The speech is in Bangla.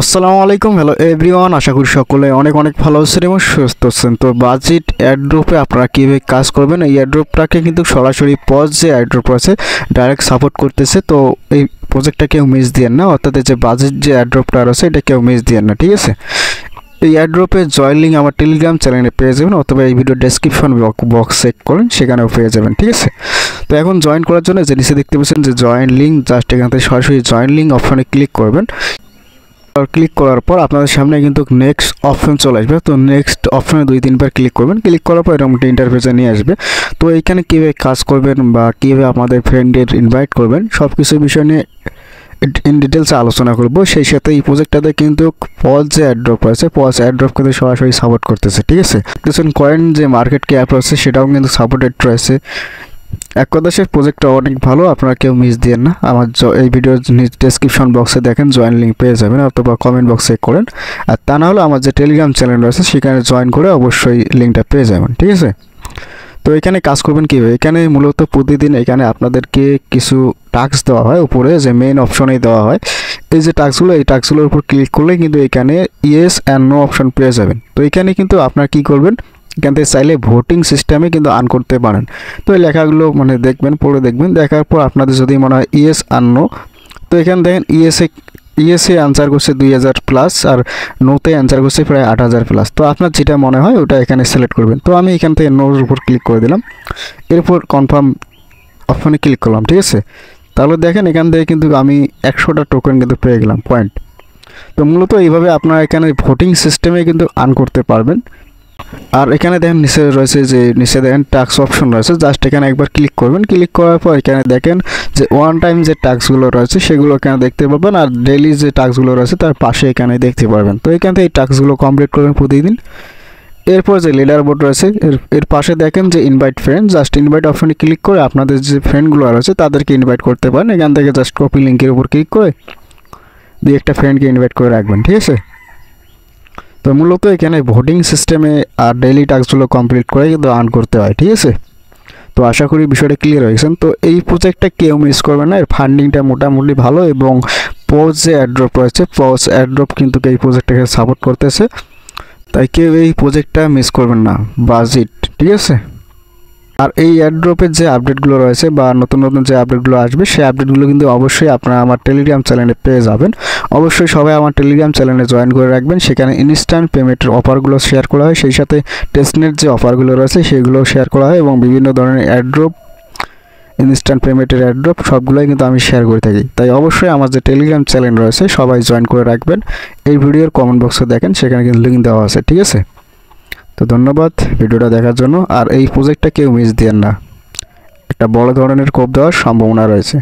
আসসালামু আলাইকুম, হ্যালো এভরিওয়ান। আশা করি সকলে অনেক অনেক ভালো আছেন এবং সুস্থ আছেন। তো বাজেট এয়ারড্রপে আপনারা কীভাবে কাজ করবেন, এই এয়ারড্রপটাকে কিন্তু সরাসরি পজ যে এয়ারড্রপ আছে ডাইরেক্ট সাপোর্ট করতেছে। তো এই প্রজেক্টটা কেউ মিস দিয়েন না, অর্থাৎ যে বাজেট যে এয়ারড্রপটা আছে এটা কেউ মিস দিয়েন না, ঠিক আছে। এই এয়ারড্রপের জয়েন লিঙ্ক আমার টেলিগ্রাম চ্যানেলে পেয়ে যাবেন, অথবা এই ভিডিও ডেসক্রিপশন বক্স চেক করেন, সেখানেও পেয়ে যাবেন, ঠিক আছে। তো এখন জয়েন করার জন্য যে নিচে দেখতে পাচ্ছেন যে জয়েন লিঙ্ক, জাস্ট এখান থেকে সরাসরি জয়েন লিঙ্ক অপশনে ক্লিক করবেন। ক্লিক করার পর আপনাদের সামনে কিন্তু নেক্সট অপশন চলে আসবে। তো নেক্সট অপশনে 2-3 বার ক্লিক করবেন। ক্লিক করার পর এরকম একটা ইন্টারফেসে নিয়ে আসবে। তো এইখানে কীভাবে কাজ করবেন বা কীভাবে আমাদের ফ্রেন্ডের ইনভাইট করবেন সব কিছু বিষয় নিয়ে ইন ডিটেলসে আলোচনা করব। সেই সাথে এই প্রজেক্টটাতে কিন্তু পজ যে অ্যাড্রপ আছে, পজ অ্যাড্রপ কিন্তু সরাসরি সাপোর্ট করতেছে, ঠিক আছে। কিছু কয়েন যে মার্কেট ক্যাপ আছে সেটাও কিন্তু সাপোর্টেড রয়েছে। এক কথা সে প্রজেক্টটা অনেক ভালো, আপনারা কেউ মিস দিয়েন না। আমার এই ভিডিওর ডেসক্রিপশন বক্সে দেখেন জয়েন লিঙ্ক পেয়ে যাবেন, অথবা কমেন্ট বক্সে করেন। আর তা না হলে আমার যে টেলিগ্রাম চ্যানেল রয়েছে সেখানে জয়েন করে অবশ্যই লিঙ্কটা পেয়ে যাবেন, ঠিক আছে। তো এখানে কাজ করবেন কীভাবে, এখানে মূলত প্রতিদিন এখানে আপনাদেরকে কিছু টাস্ক দেওয়া হয়, উপরে যে মেইন অপশনেই দেওয়া হয়। এই যে টাস্কগুলো, এই টাস্কগুলোর উপর ক্লিক করলে কিন্তু এখানে ইয়েস অ্যান্ড নো অপশন পেয়ে যাবেন। তো এখানে কিন্তু আপনারা কী করবেন, এখান থেকে চাইলে ভোটিং সিস্টেমে কিন্তু অন করতে পারেন। তো এই লেখাগুলো দেখবেন, পড়ে দেখবেন। দেখার পর আপনাদের যদি মনে হয় ইয়েস আর নো, তো এখানে দেখেন ইয়েসে অ্যান্সার করছে 2000+, আর নোতে অ্যান্সার করছে প্রায় 8000+। তো আপনার যেটা মনে হয় ওটা এখানে সিলেক্ট করবেন। তো আমি এখান থেকে নোর উপর ক্লিক করে দিলাম, এরপর কনফার্ম অপশনে ক্লিক করলাম, ঠিক আছে। তাহলে দেখেন এখান থেকে কিন্তু আমি 100টা টোকেন কিন্তু পেয়ে গেলাম পয়েন্ট। তো মূলত এইভাবে আপনারা এখানে ভোটিং সিস্টেমে কিন্তু আর্ন করতে পারবেন। আর এখানে দেখেন নিচে রয়েছে যে নিচে দেখেন টাস্ক অপশন রয়েছে, জাস্ট এখানে একবার ক্লিক করবেন। ক্লিক করার পর এখানে দেখেন যে ওয়ান টাইম যে টাস্কগুলো রয়েছে সেগুলো এখানে দেখতে পাবেন, আর ডেইলি যে টাস্কগুলো রয়েছে তার পাশে এখানে দেখতে পারবেন। তো এখান থেকে এই টাস্কগুলো কমপ্লিট করবেন প্রতিদিন। এরপর যে লিডার বোর্ড রয়েছে এর পাশে দেখেন যে ইনভাইট ফ্রেন্ড, জাস্ট ইনভাইট অপশনে ক্লিক করে আপনাদের যে ফ্রেন্ডগুলো রয়েছে তাদেরকে ইনভাইট করতে পারেন। এখান থেকে জাস্ট কপি লিঙ্কের উপর ক্লিক করে দিয়ে একটা ফ্রেন্ডকে ইনভাইট করে রাখবেন, ঠিক আছে। তো মূলত এখানে ভোটিং সিস্টেমে আর ডেইলি টাস্কগুলো কমপ্লিট করে কিন্তু আর্ন করতে হয়, ঠিক আছে। তো আশা করি বিষয়টা ক্লিয়ার হয়েছেন। তো এই প্রজেক্টটা কেউ মিস করবে না, এর ফান্ডিংটা মোটামুটি ভালো, এবং পজ যে অ্যাড্রপ রয়েছে পজ অ্যাড্রপ কিন্তু এই প্রজেক্টটাকে সাপোর্ট করতেছে। তাই কেউ এই প্রজেক্টটা মিস করবেন না, বাজেট, ঠিক আছে। আর এই এয়ারড্রপের যে আপডেটগুলো রয়েছে বা নতুন নতুন যে আপডেটগুলো আসবে সেই আপডেটগুলো কিন্তু অবশ্যই আপনারা আমার টেলিগ্রাম চ্যানেলে পেয়ে যাবেন। অবশ্যই সবাই আমার টেলিগ্রাম চ্যানেলে জয়েন করে রাখবেন, সেখানে ইনস্ট্যান্ট পেমেন্টের অফারগুলো শেয়ার করা হয়, সেই সাথে টেস্টনেট যে অফারগুলো রয়েছে সেগুলো শেয়ার করা হয়, এবং বিভিন্ন ধরনের এয়ারড্রপ, ইনস্ট্যান্ট পেমেন্টের এয়ারড্রপ সবগুলোই কিন্তু আমি শেয়ার করে থাকি। তাই অবশ্যই আমার যে টেলিগ্রাম চ্যানেল রয়েছে সবাই জয়েন করে রাখবেন। এই ভিডিওর কমেন্ট বক্সে দেখেন, সেখানে কিন্তু লিঙ্ক দেওয়া আছে, ঠিক আছে। তো ধন্যবাদ ভিডিওটা দেখার জন্য। আর এই প্রজেক্টটা কেউ মিস দিয়েন না, একটা বড় ধরনের কোপ দেওয়ার সম্ভাবনা রয়েছে।